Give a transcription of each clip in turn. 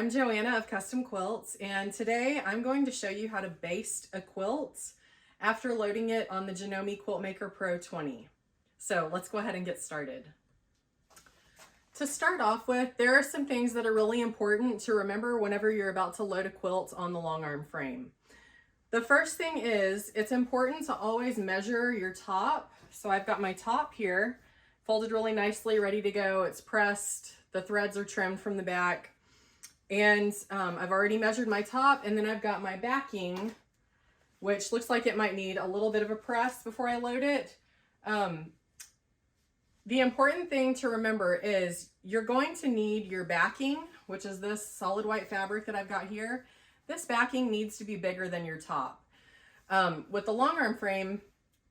I'm Joanna of Custom Quilts, and today I'm going to show you how to baste a quilt after loading it on the Janome Quilt Maker Pro 20. So let's go ahead and get started. To start off with, there are some things that are really important to remember whenever you're about to load a quilt on the long arm frame. The first thing is, it's important to always measure your top. So I've got my top here, folded really nicely, ready to go. It's pressed, the threads are trimmed from the back. And I've already measured my top, and then I've got my backing, which looks like it might need a little bit of a press before I load it. The important thing to remember is you're going to need your backing, which is this solid white fabric that I've got here. This backing needs to be bigger than your top. With the long arm frame,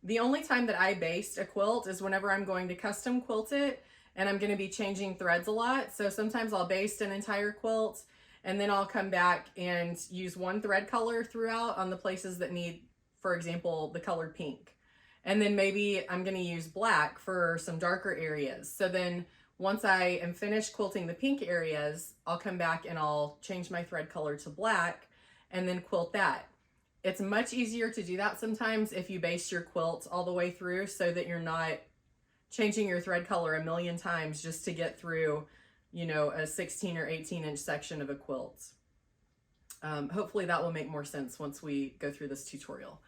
the only time that I baste a quilt is whenever I'm going to custom quilt it and I'm going to be changing threads a lot. So sometimes I'll baste an entire quilt and then I'll come back and use one thread color throughout on the places that need, for example, the color pink. And then maybe I'm going to use black for some darker areas. So then once I am finished quilting the pink areas, I'll come back and I'll change my thread color to black and then quilt that. It's much easier to do that sometimes if you baste your quilt all the way through so that you're not changing your thread color a million times just to get through, you know, a 16 or 18-inch section of a quilt. Hopefully that will make more sense once we go through this tutorial.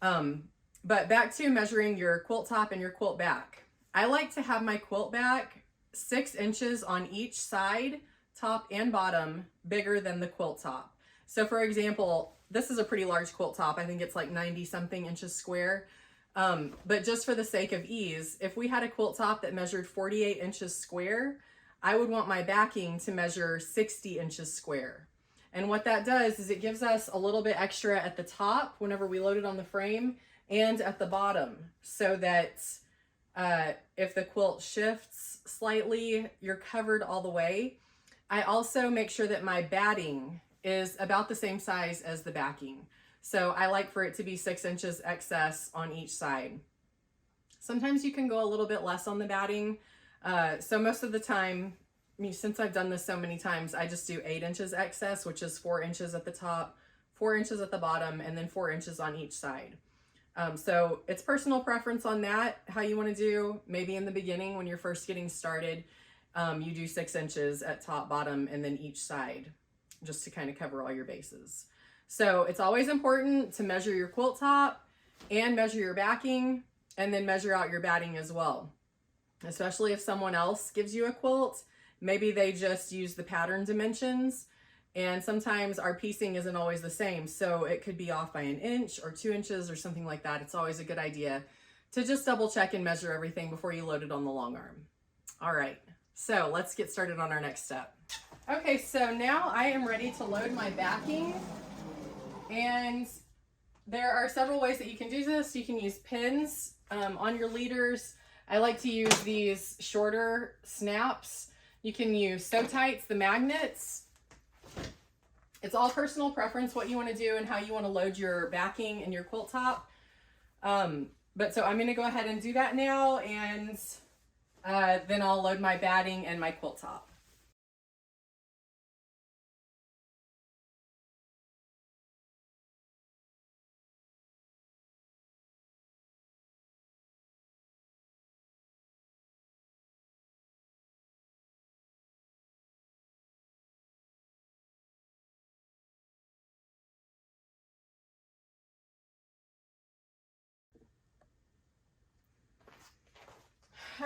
But back to measuring your quilt top and your quilt back. I like to have my quilt back 6 inches on each side, top and bottom, bigger than the quilt top. So for example, this is a pretty large quilt top. I think it's like 90 something inches square. But just for the sake of ease, if we had a quilt top that measured 48 inches square, I would want my backing to measure 60 inches square. And what that does is it gives us a little bit extra at the top whenever we load it on the frame and at the bottom, so that if the quilt shifts slightly, you're covered all the way. I also make sure that my batting is about the same size as the backing. So I like for it to be 6 inches excess on each side. Sometimes you can go a little bit less on the batting. So most of the time, since I've done this so many times, I just do 8 inches excess, which is 4 inches at the top, 4 inches at the bottom, and then 4 inches on each side. So it's personal preference on that, how you want to do. Maybe in the beginning when you're first getting started, you do 6 inches at top, bottom, and then each side, just to kind of cover all your bases. So it's always important to measure your quilt top and measure your backing and then measure out your batting as well. Especially if someone else gives you a quilt, maybe they just use the pattern dimensions, and sometimes our piecing isn't always the same. So it could be off by 1 inch or 2 inches or something like that. It's always a good idea to just double check and measure everything before you load it on the long arm. All right, so let's get started on our next step. Okay, so now I am ready to load my backing. And there are several ways that you can do this. You can use pins on your leaders. I like to use these shorter snaps. You can use sew tights, the magnets. It's all personal preference what you want to do and how you want to load your backing and your quilt top. But so I'm going to go ahead and do that now, and then I'll load my batting and my quilt top.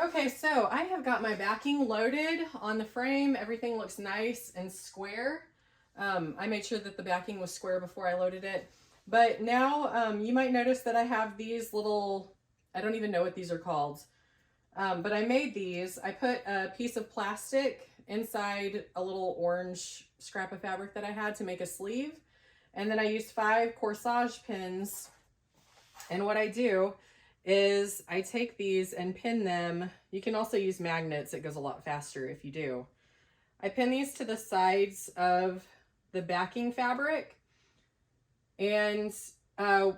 Okay, so I have got my backing loaded on the frame. Everything looks nice and square. I made sure that the backing was square before I loaded it. But now you might notice that I have these little, I don't even know what these are called, but I made these. I put a piece of plastic inside a little orange scrap of fabric that I had to make a sleeve. And then I used 5 corsage pins. And what I do is I take these and pin them. You can also use magnets. It goes a lot faster if you do. I pin these to the sides of the backing fabric. And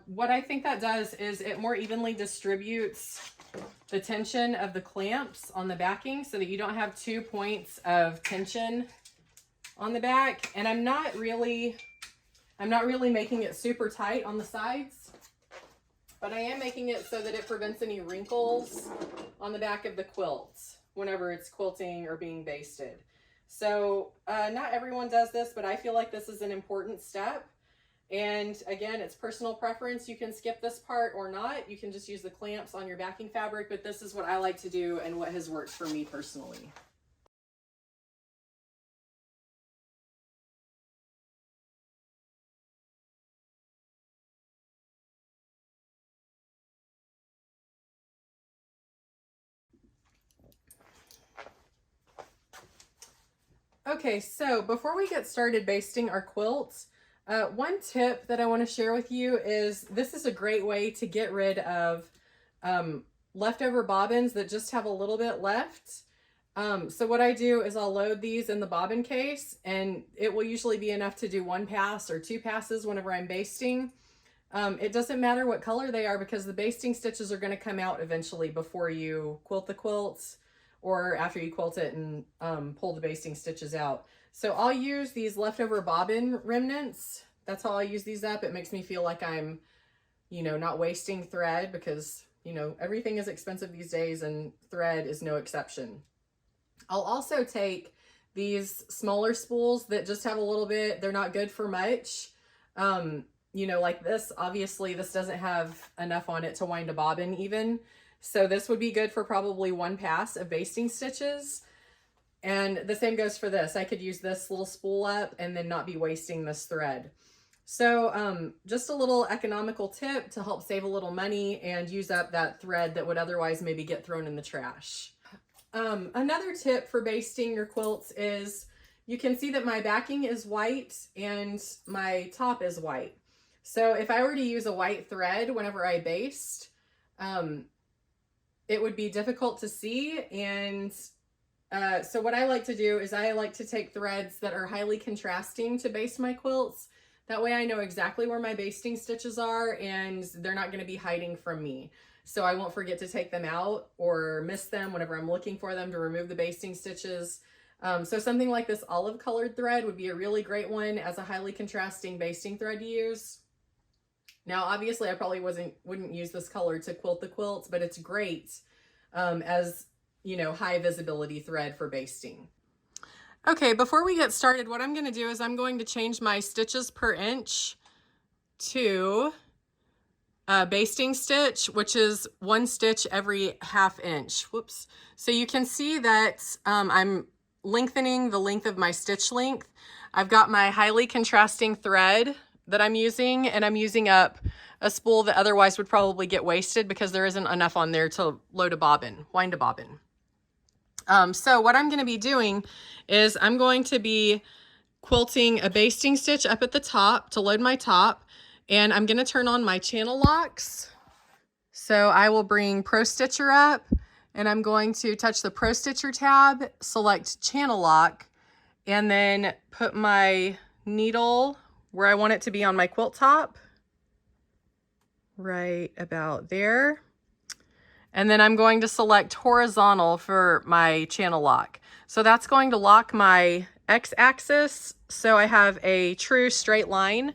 what I think that does is it more evenly distributes the tension of the clamps on the backing so that you don't have 2 points of tension on the back, and I'm not really making it super tight on the sides, but I am making it so that it prevents any wrinkles on the back of the quilt whenever it's quilting or being basted. So not everyone does this, but I feel like this is an important step. And again, it's personal preference. You can skip this part or not. You can just use the clamps on your backing fabric, but this is what I like to do and what has worked for me personally. Okay, so before we get started basting our quilts, one tip that I want to share with you is this is a great way to get rid of leftover bobbins that just have a little bit left. So what I do is I'll load these in the bobbin case, and it will usually be enough to do 1 pass or 2 passes whenever I'm basting. It doesn't matter what color they are because the basting stitches are going to come out eventually before you quilt the quilts, or after you quilt it and pull the basting stitches out. So I'll use these leftover bobbin remnants. That's how I use these up. It makes me feel like I'm, you know, not wasting thread because, you know, everything is expensive these days and thread is no exception. I'll also take these smaller spools that just have a little bit, they're not good for much. You know, like this, obviously this doesn't have enough on it to wind a bobbin even. So this would be good for probably 1 pass of basting stitches. And the same goes for this. I could use this little spool up and then not be wasting this thread. So just a little economical tip to help save a little money and use up that thread that would otherwise maybe get thrown in the trash. Another tip for basting your quilts is you can see that my backing is white and my top is white. So if I were to use a white thread whenever I baste, it would be difficult to see. And so what I like to do is I like to take threads that are highly contrasting to baste my quilts. That way I know exactly where my basting stitches are and they're not going to be hiding from me. So I won't forget to take them out or miss them whenever I'm looking for them to remove the basting stitches. So something like this olive colored thread would be a really great one as a highly contrasting basting thread to use. Now, obviously, I probably wouldn't use this color to quilt the quilts, but it's great as, you know, high visibility thread for basting. Okay, before we get started, what I'm going to do is I'm going to change my stitches per inch to basting stitch, which is 1 stitch every 1/2 inch. Whoops. So you can see that I'm lengthening the length of my stitch length. I've got my highly contrasting thread that I'm using, and I'm using up a spool that otherwise would probably get wasted because there isn't enough on there to load a bobbin, wind a bobbin. So what I'm going to be doing is I'm going to be quilting a basting stitch up at the top to load my top, and I'm going to turn on my channel locks. So I will bring Pro Stitcher up, and I'm going to touch the Pro Stitcher tab, select channel lock, and then put my needle where I want it to be on my quilt top, right about there. And then I'm going to select horizontal for my channel lock. So that's going to lock my x-axis, so I have a true straight line.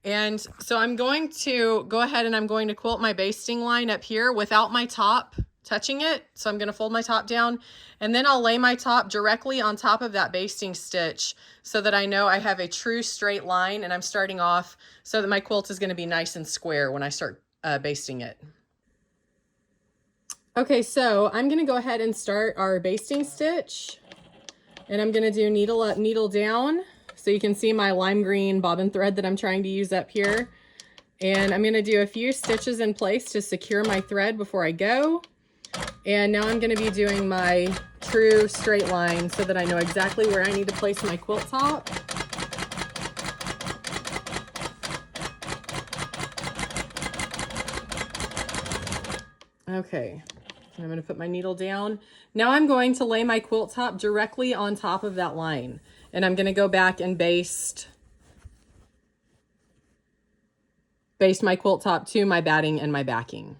And so I'm going to go ahead and I'm going to quilt my basting line up here without my top touching it. So I'm going to fold my top down, and then I'll lay my top directly on top of that basting stitch so that I know I have a true straight line, and I'm starting off so that my quilt is going to be nice and square when I start basting it. Okay, so I'm going to go ahead and start our basting stitch, and I'm going to do needle up, needle down. So you can see my lime green bobbin thread that I'm trying to use up here. And I'm going to do a few stitches in place to secure my thread before I go. And now I'm going to be doing my true straight line so that I know exactly where I need to place my quilt top. Okay, I'm going to put my needle down. Now I'm going to lay my quilt top directly on top of that line. And I'm going to go back and baste my quilt top to my batting and my backing.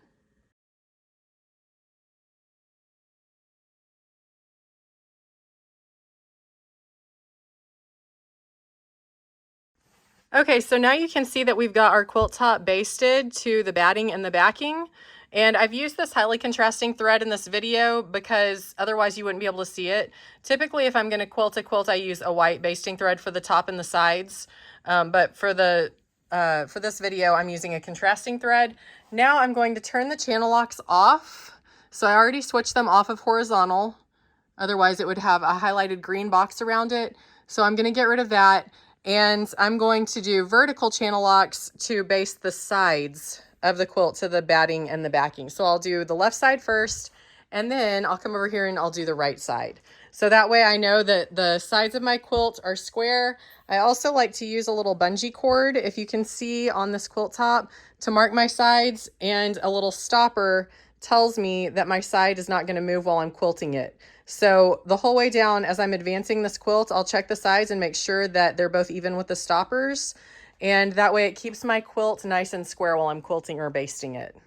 Okay, so now you can see that we've got our quilt top basted to the batting and the backing. And I've used this highly contrasting thread in this video because otherwise you wouldn't be able to see it. Typically, if I'm going to quilt a quilt, I use a white basting thread for the top and the sides. But for this video, I'm using a contrasting thread. Now I'm going to turn the channel locks off. So I already switched them off of horizontal. Otherwise, it would have a highlighted green box around it. So I'm going to get rid of that. And I'm going to do vertical channel locks to baste the sides of the quilt to the batting and the backing. So I'll do the left side first, and then I'll come over here and I'll do the right side. So that way I know that the sides of my quilt are square. I also like to use a little bungee cord, if you can see on this quilt top, to mark my sides, and a little stopper tells me that my side is not going to move while I'm quilting it. So the whole way down, as I'm advancing this quilt, I'll check the sides and make sure that they're both even with the stoppers. And that way it keeps my quilt nice and square while I'm quilting or basting it.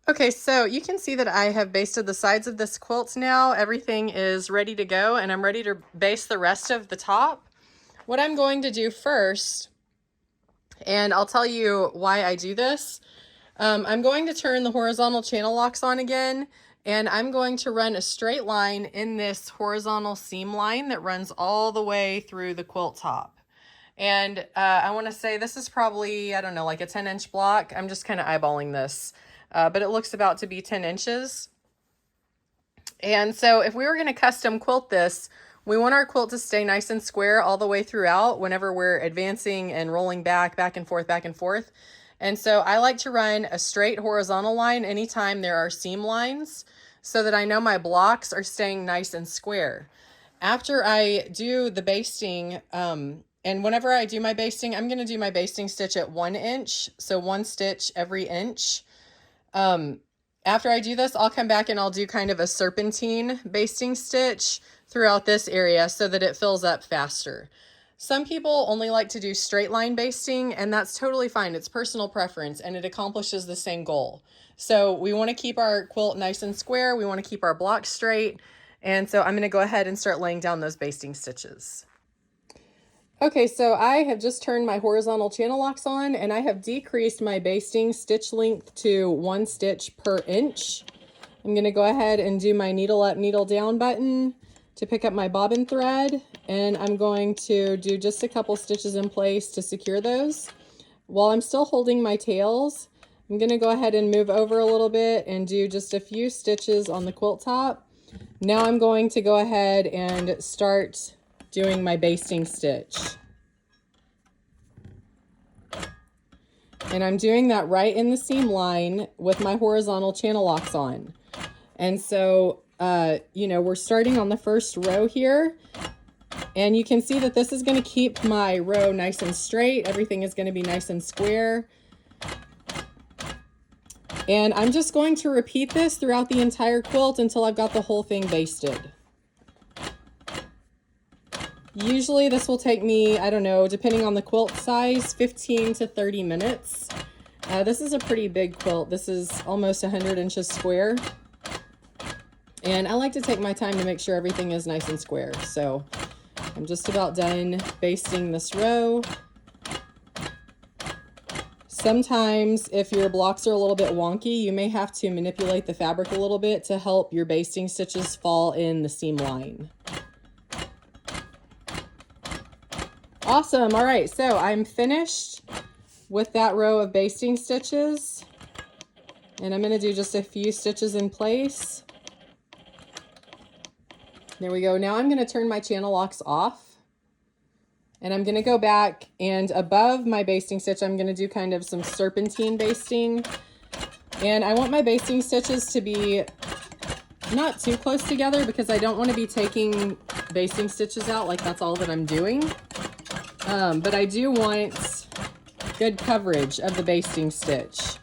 Okay, so you can see that I have basted the sides of this quilt now. Everything is ready to go, and I'm ready to baste the rest of the top. What I'm going to do first, and I'll tell you why I do this, I'm going to turn the horizontal channel locks on again, and I'm going to run a straight line in this horizontal seam line that runs all the way through the quilt top. And I want to say this is probably, I don't know, like a 10-inch block. I'm just kind of eyeballing this, but it looks about to be 10 inches. And so if we were going to custom quilt this, we want our quilt to stay nice and square all the way throughout whenever we're advancing and rolling back and forth, back and forth. And so I like to run a straight horizontal line anytime there are seam lines so that I know my blocks are staying nice and square. After I do the basting, and whenever I do my basting, I'm going to do my basting stitch at 1 inch. So 1 stitch every inch. After I do this, I'll come back and I'll do kind of a serpentine basting stitch throughout this area so that it fills up faster. Some people only like to do straight line basting, and that's totally fine. It's personal preference, and it accomplishes the same goal. So we want to keep our quilt nice and square. We want to keep our blocks straight. And so I'm going to go ahead and start laying down those basting stitches. Okay, so I have just turned my horizontal channel locks on, and I have decreased my basting stitch length to 1 stitch per inch. I'm going to go ahead and do my needle up, needle down button to pick up my bobbin thread, and I'm going to do just a couple stitches in place to secure those. While I'm still holding my tails, I'm going to go ahead and move over a little bit and do just a few stitches on the quilt top. Now I'm going to go ahead and start doing my basting stitch. And I'm doing that right in the seam line with my horizontal channel locks on. And so, you know, we're starting on the first row here, and you can see that this is going to keep my row nice and straight. Everything is going to be nice and square. And I'm just going to repeat this throughout the entire quilt until I've got the whole thing basted. Usually this will take me, I don't know, depending on the quilt size, 15 to 30 minutes. This is a pretty big quilt. This is almost 100 inches square. And I like to take my time to make sure everything is nice and square. So I'm just about done basting this row. Sometimes if your blocks are a little bit wonky, you may have to manipulate the fabric a little bit to help your basting stitches fall in the seam line. Awesome. All right, so I'm finished with that row of basting stitches, and I'm going to do just a few stitches in place. There we go. Now I'm going to turn my channel locks off, and I'm going to go back, and above my basting stitch, I'm going to do kind of some serpentine basting. And I want my basting stitches to be not too close together because I don't want to be taking basting stitches out like that's all that I'm doing. But I do want good coverage of the basting stitch.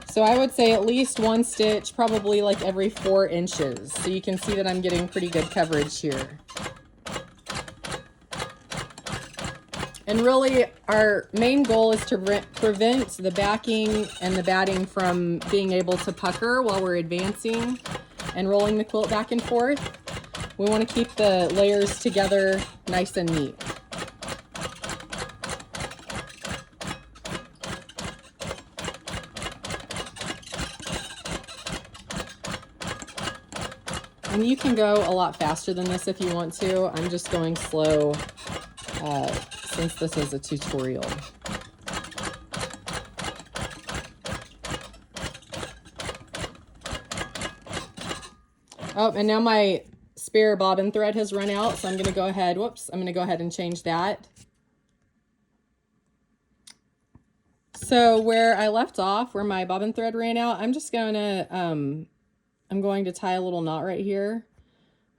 So I would say at least 1 stitch, probably like every 4 inches. So you can see that I'm getting pretty good coverage here. And really our main goal is to prevent the backing and the batting from being able to pucker while we're advancing and rolling the quilt back and forth. We want to keep the layers together nice and neat. And you can go a lot faster than this if you want to. I'm just going slow since this is a tutorial. Oh, and now my spare bobbin thread has run out, so I'm going to go ahead, whoops, I'm going to go ahead and change that. So where I left off, where my bobbin thread ran out, I'm just going to, I'm going to tie a little knot right here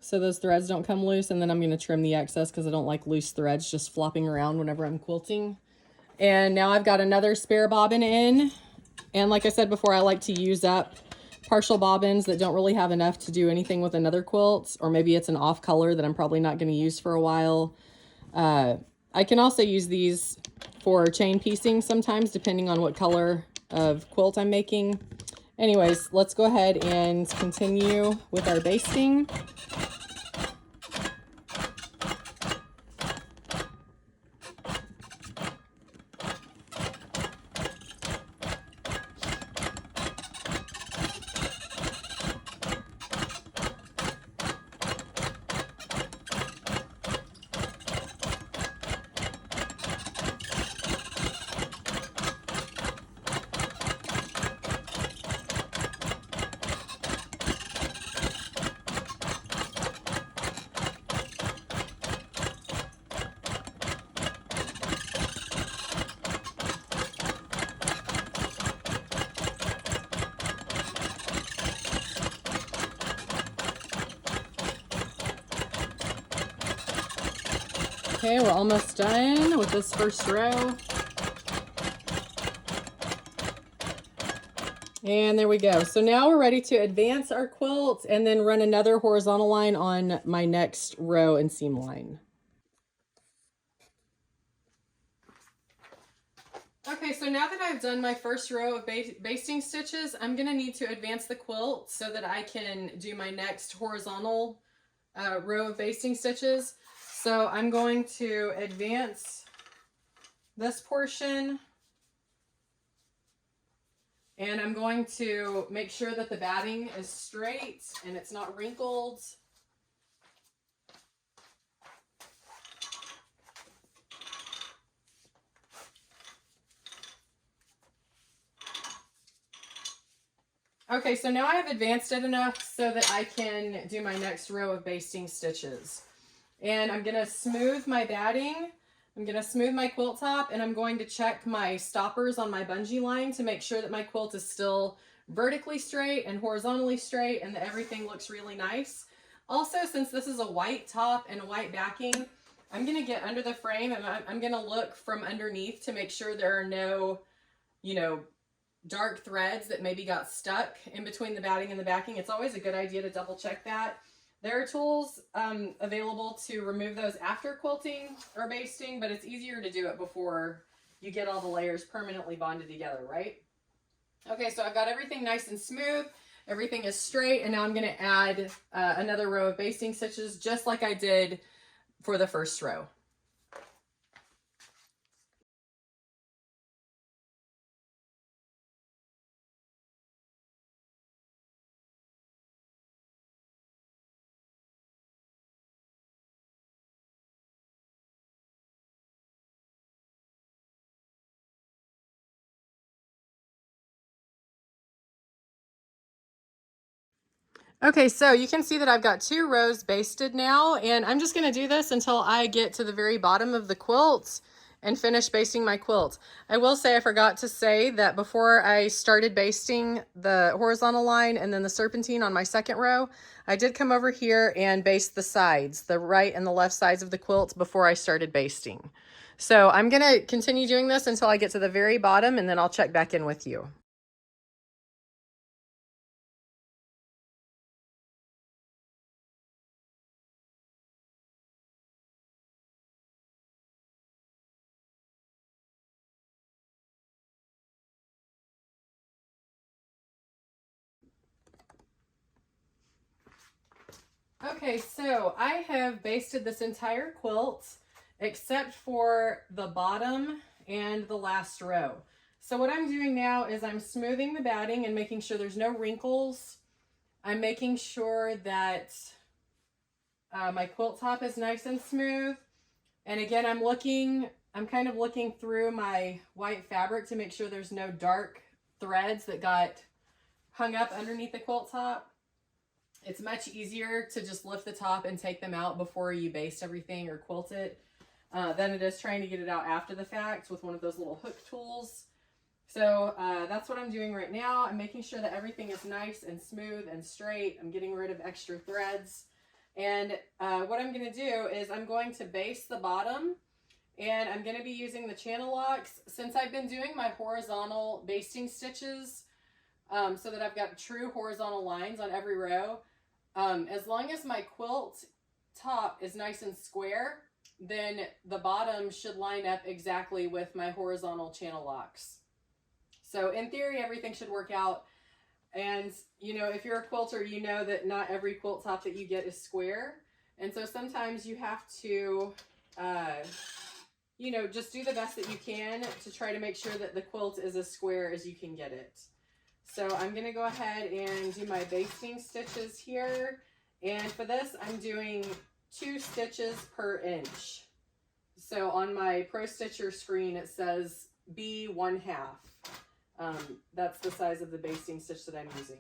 so those threads don't come loose, and then I'm going to trim the excess because I don't like loose threads just flopping around whenever I'm quilting. And now I've got another spare bobbin in, and like I said before, I like to use up partial bobbins that don't really have enough to do anything with another quilt, or maybe it's an off color that I'm probably not going to use for a while. I can also use these for chain piecing sometimes, depending on what color of quilt I'm making. Anyways, let's go ahead and continue with our basting. Okay, we're almost done with this first row. And there we go. So now we're ready to advance our quilt and then run another horizontal line on my next row and seam line. Okay, so now that I've done my first row of basting stitches, I'm going to need to advance the quilt so that I can do my next horizontal row of basting stitches. So I'm going to advance this portion, and I'm going to make sure that the batting is straight and it's not wrinkled. Okay, so now I have advanced it enough so that I can do my next row of basting stitches. And I'm going to smooth my batting, I'm going to smooth my quilt top, and I'm going to check my stoppers on my bungee line to make sure that my quilt is still vertically straight and horizontally straight and that everything looks really nice. Also, since this is a white top and a white backing, I'm going to get under the frame and I'm going to look from underneath to make sure there are no, dark threads that maybe got stuck in between the batting and the backing. It's always a good idea to double check that. There are tools available to remove those after quilting or basting, but it's easier to do it before you get all the layers permanently bonded together, right? Okay, so I've got everything nice and smooth. Everything is straight, and now I'm going to add another row of basting stitches just like I did for the first row. Okay, so you can see that I've got 2 rows basted now, and I'm just going to do this until I get to the very bottom of the quilt and finish basting my quilt. I will say I forgot to say that before I started basting the horizontal line and then the serpentine on my second row, I did come over here and baste the sides, the right and the left sides of the quilt before I started basting. So I'm going to continue doing this until I get to the very bottom, and then I'll check back in with you. Okay, so I have basted this entire quilt except for the bottom and the last row. So what I'm doing now is I'm smoothing the batting and making sure there's no wrinkles I'm making sure that my quilt top is nice and smooth. And again, I'm kind of looking through my white fabric to make sure there's no dark threads that got hung up underneath the quilt top. It's much easier to just lift the top and take them out before you baste everything or quilt it than it is trying to get it out after the fact with one of those little hook tools. So that's what I'm doing right now. I'm making sure that everything is nice and smooth and straight. I'm getting rid of extra threads. And what I'm going to do is I'm going to baste the bottom, and I'm going to be using the channel locks. Since I've been doing my horizontal basting stitches so that I've got true horizontal lines on every row, as long as my quilt top is nice and square, then the bottom should line up exactly with my horizontal channel locks. So in theory, everything should work out. And, you know, if you're a quilter, you know that not every quilt top that you get is square. And so sometimes you have to, you know, just do the best that you can to try to make sure that the quilt is as square as you can get it. So I'm going to go ahead and do my basting stitches here. And for this, I'm doing 2 stitches per inch. So on my Pro Stitcher screen, it says B 1/2. That's the size of the basting stitch that I'm using.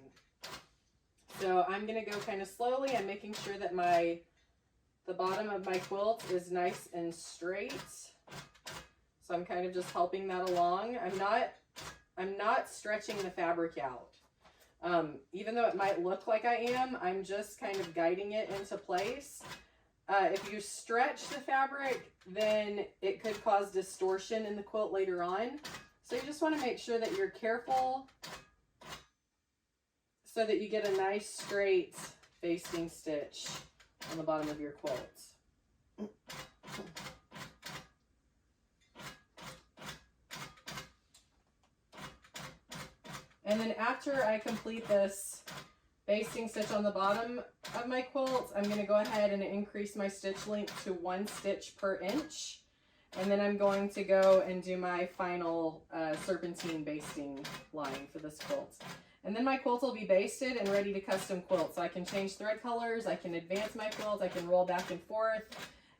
So I'm going to go kind of slowly. I'm making sure that the bottom of my quilt is nice and straight. So I'm kind of just helping that along. I'm not stretching the fabric out. Even though it might look like I am, I'm just kind of guiding it into place. If you stretch the fabric, then it could cause distortion in the quilt later on. So you just want to make sure that you're careful so that you get a nice straight basting stitch on the bottom of your quilt. And then after I complete this basting stitch on the bottom of my quilt, I'm going to go ahead and increase my stitch length to 1 stitch per inch. And then I'm going to go and do my final serpentine basting line for this quilt. And then my quilt will be basted and ready to custom quilt. So I can change thread colors, I can advance my quilt, I can roll back and forth,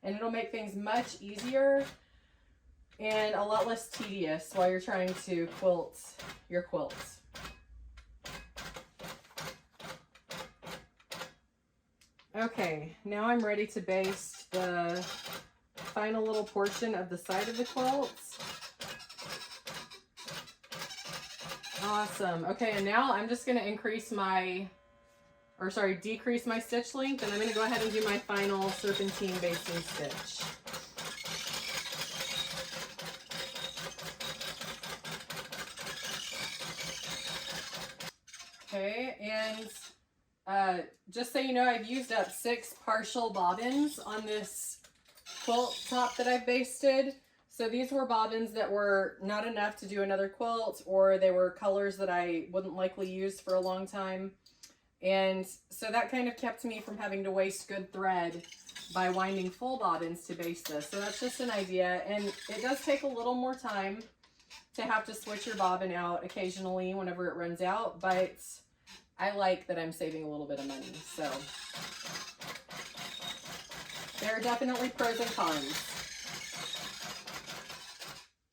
and it'll make things much easier and a lot less tedious while you're trying to quilt your quilts. Okay, now I'm ready to baste the final little portion of the side of the quilt. Awesome. Okay, and now I'm just going to decrease my stitch length, and I'm going to go ahead and do my final serpentine basting stitch. Okay, and just so you know, I've used up 6 partial bobbins on this quilt top that I've basted. So these were bobbins that were not enough to do another quilt, or they were colors that I wouldn't likely use for a long time. And so that kind of kept me from having to waste good thread by winding full bobbins to baste this. So that's just an idea. And it does take a little more time to have to switch your bobbin out occasionally whenever it runs out, but I like that I'm saving a little bit of money. So there are definitely pros and cons.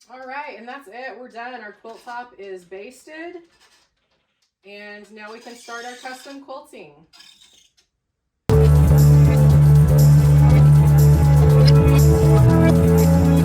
All right, and that's it. We're done. Our quilt top is basted. And now we can start our custom quilting.